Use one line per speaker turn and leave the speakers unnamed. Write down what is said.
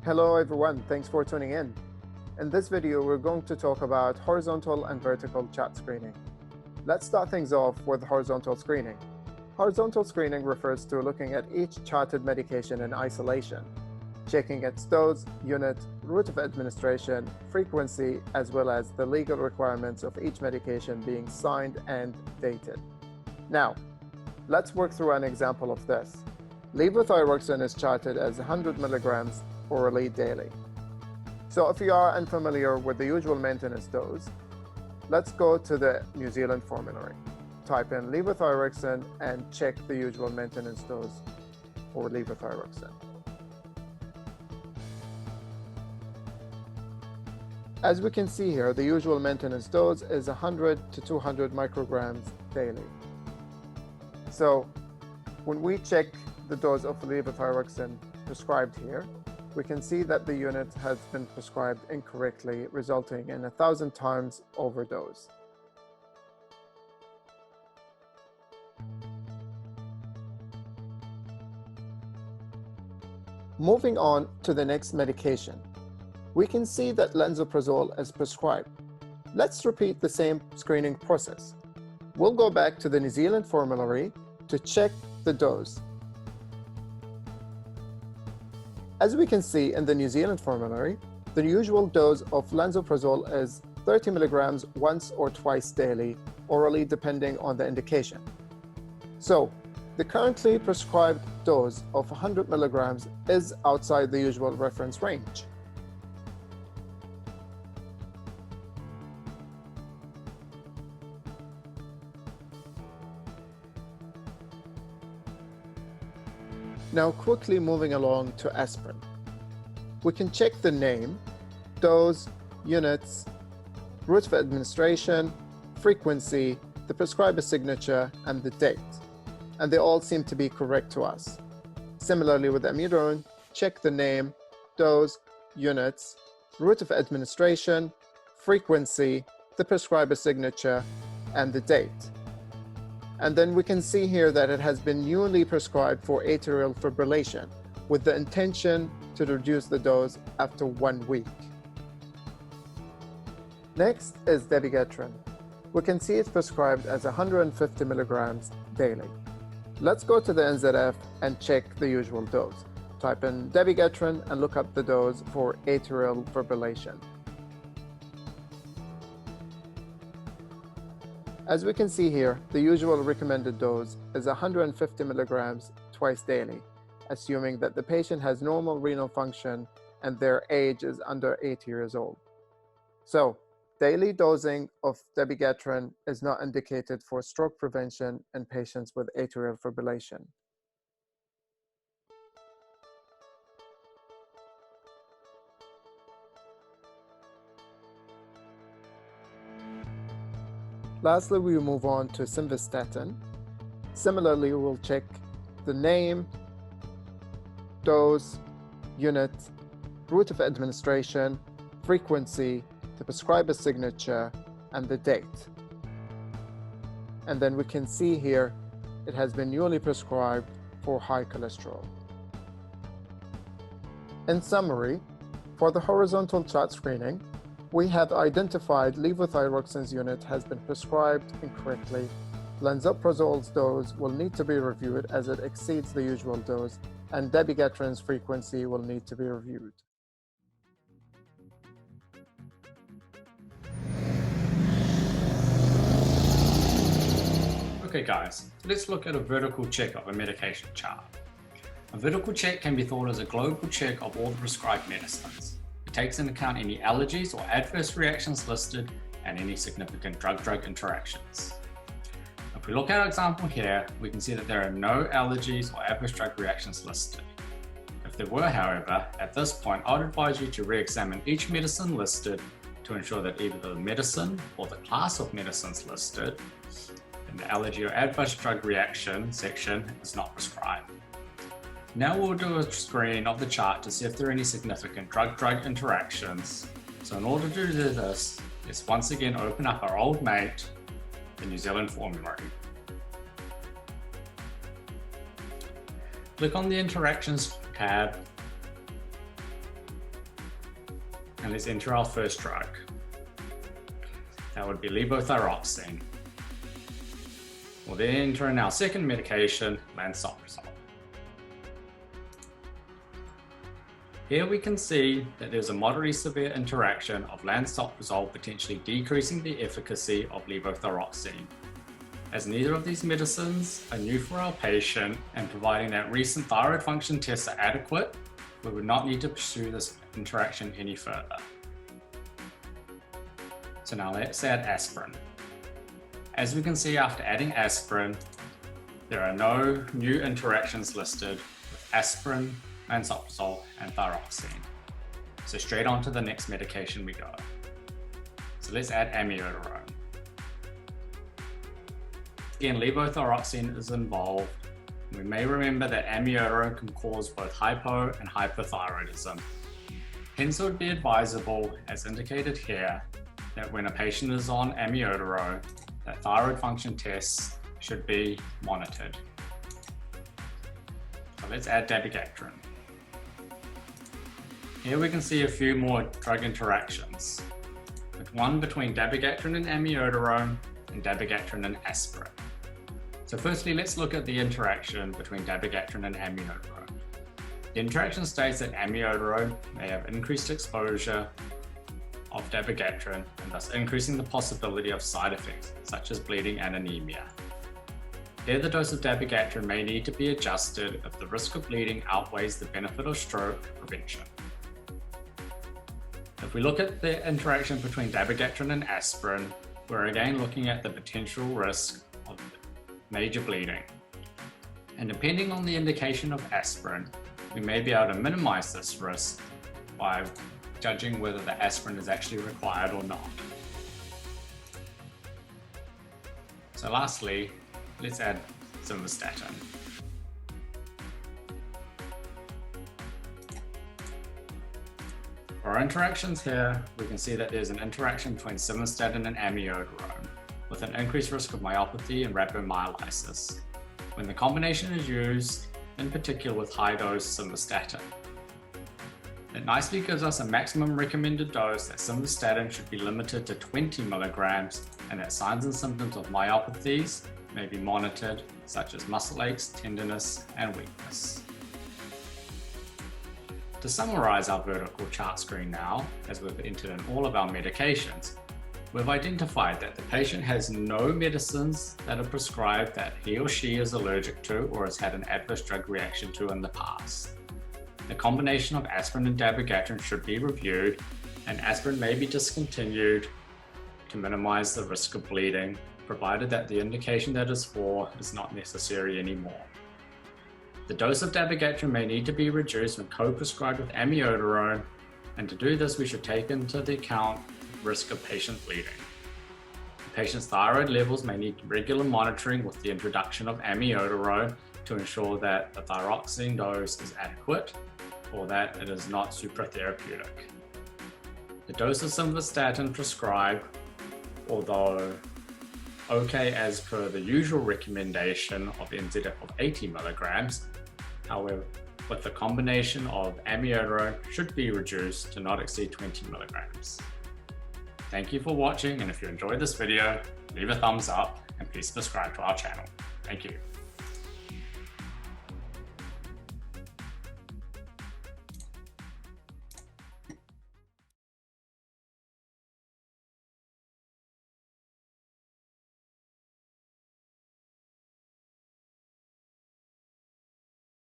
Hello everyone, thanks for tuning in. In this video, we're going to talk about horizontal and vertical chart screening. Let's start things off with horizontal screening. Horizontal screening refers to looking at each charted medication in isolation, checking its dose, unit, route of administration, frequency, as well as the legal requirements of each medication being signed and dated. Now, let's work through an example of this. Levothyroxine is charted as 100 milligrams orally daily. So if you are unfamiliar with the usual maintenance dose, let's go to the New Zealand formulary. Type in levothyroxine and check the usual maintenance dose for levothyroxine. As we can see here, the usual maintenance dose is 100 to 200 micrograms daily. So when we check the dose of levothyroxine prescribed here, we can see that the unit has been prescribed incorrectly, resulting in 1,000 times overdose. Moving on to the next medication, we can see that lansoprazole is prescribed. Let's repeat the same screening process. We'll go back to the New Zealand formulary to check the dose. As we can see in the New Zealand formulary, the usual dose of lansoprazole is 30 milligrams once or twice daily, orally depending on the indication. So, the currently prescribed dose of 100 milligrams is outside the usual reference range. Now quickly moving along to aspirin. We can check the name, dose, units, route of administration, frequency, the prescriber signature, and the date. And they all seem to be correct to us. Similarly with amiodarone, check the name, dose, units, route of administration, frequency, the prescriber signature, and the date. And then we can see here that it has been newly prescribed for atrial fibrillation with the intention to reduce the dose after 1 week. Next is dabigatran. We can see it's prescribed as 150 milligrams daily. Let's go to the NZF and check the usual dose. Type in dabigatran and look up the dose for atrial fibrillation. As we can see here, the usual recommended dose is 150 milligrams twice daily, assuming that the patient has normal renal function and their age is under 80 years old. So, daily dosing of dabigatran is not indicated for stroke prevention in patients with atrial fibrillation. Lastly, we move on to simvastatin. Similarly, we'll check the name, dose, unit, route of administration, frequency, the prescriber signature, and the date. And then we can see here it has been newly prescribed for high cholesterol. In summary, for the horizontal chart screening, we have identified levothyroxine's unit has been prescribed incorrectly. Lansoprazole's dose will need to be reviewed as it exceeds the usual dose, and dabigatran's frequency will need to be reviewed.
Okay guys, let's look at a vertical check of a medication chart. A vertical check can be thought as a global check of all the prescribed medicines. It takes into account any allergies or adverse reactions listed and any significant drug-drug interactions. If we look at our example here, we can see that there are no allergies or adverse drug reactions listed. If there were, however, at this point, I would advise you to re-examine each medicine listed to ensure that either the medicine or the class of medicines listed in the allergy or adverse drug reaction section is not prescribed. Now we'll do a screen of the chart to see if there are any significant drug-drug interactions. So in order to do this, let's once again open up our old mate, the New Zealand formulary. Click on the Interactions tab And let's enter our first drug. That would be levothyroxine. We'll then enter in our second medication, lansoprazole. Here we can see that there's a moderately severe interaction of lansoprazole potentially decreasing the efficacy of levothyroxine. As neither of these medicines are new for our patient and providing that recent thyroid function tests are adequate, we would not need to pursue this interaction any further. So now let's add aspirin. As we can see, after adding aspirin, there are no new interactions listed with aspirin, lansoprazole, and thyroxine. So straight on to the next medication we go. So let's add amiodarone. Again, levothyroxine is involved. We may remember that amiodarone can cause both hypo and hypothyroidism. Hence, it would be advisable, as indicated here, that when a patient is on amiodarone, that thyroid function tests should be monitored. So let's add dabigatran. Here we can see a few more drug interactions, with one between dabigatran and amiodarone and dabigatran and aspirin. So firstly, let's look at the interaction between dabigatran and amiodarone. The interaction states that amiodarone may have increased exposure of dabigatran and thus increasing the possibility of side effects such as bleeding and anemia. Here, the dose of dabigatran may need to be adjusted if the risk of bleeding outweighs the benefit of stroke prevention. If we look at the interaction between dabigatran and aspirin, we're again looking at the potential risk of major bleeding. And depending on the indication of aspirin, we may be able to minimize this risk by judging whether the aspirin is actually required or not. So lastly, let's add simvastatin. For our interactions here, we can see that there's an interaction between simvastatin and amiodarone, with an increased risk of myopathy and rhabdomyolysis, when the combination is used, in particular with high-dose simvastatin. It nicely gives us a maximum recommended dose that simvastatin should be limited to 20 milligrams, and that signs and symptoms of myopathies may be monitored, such as muscle aches, tenderness, and weakness. To summarize our vertical chart screen now, as we've entered in all of our medications, we've identified that the patient has no medicines that are prescribed that he or she is allergic to or has had an adverse drug reaction to in the past. The combination of aspirin and dabigatran should be reviewed, and aspirin may be discontinued to minimize the risk of bleeding, provided that the indication that is for is not necessary anymore. The dose of dabigatran may need to be reduced when co-prescribed with amiodarone, and to do this we should take into the account the risk of patient bleeding. The patient's thyroid levels may need regular monitoring with the introduction of amiodarone to ensure that the thyroxine dose is adequate or that it is not supratherapeutic. The dose of simvastatin prescribed, although okay as per the usual recommendation of NZF of 80 milligrams, however, with the combination of amiodarone should be reduced to not exceed 20 milligrams. Thank you for watching, and if you enjoyed this video, leave a thumbs up and please subscribe to our channel. Thank you.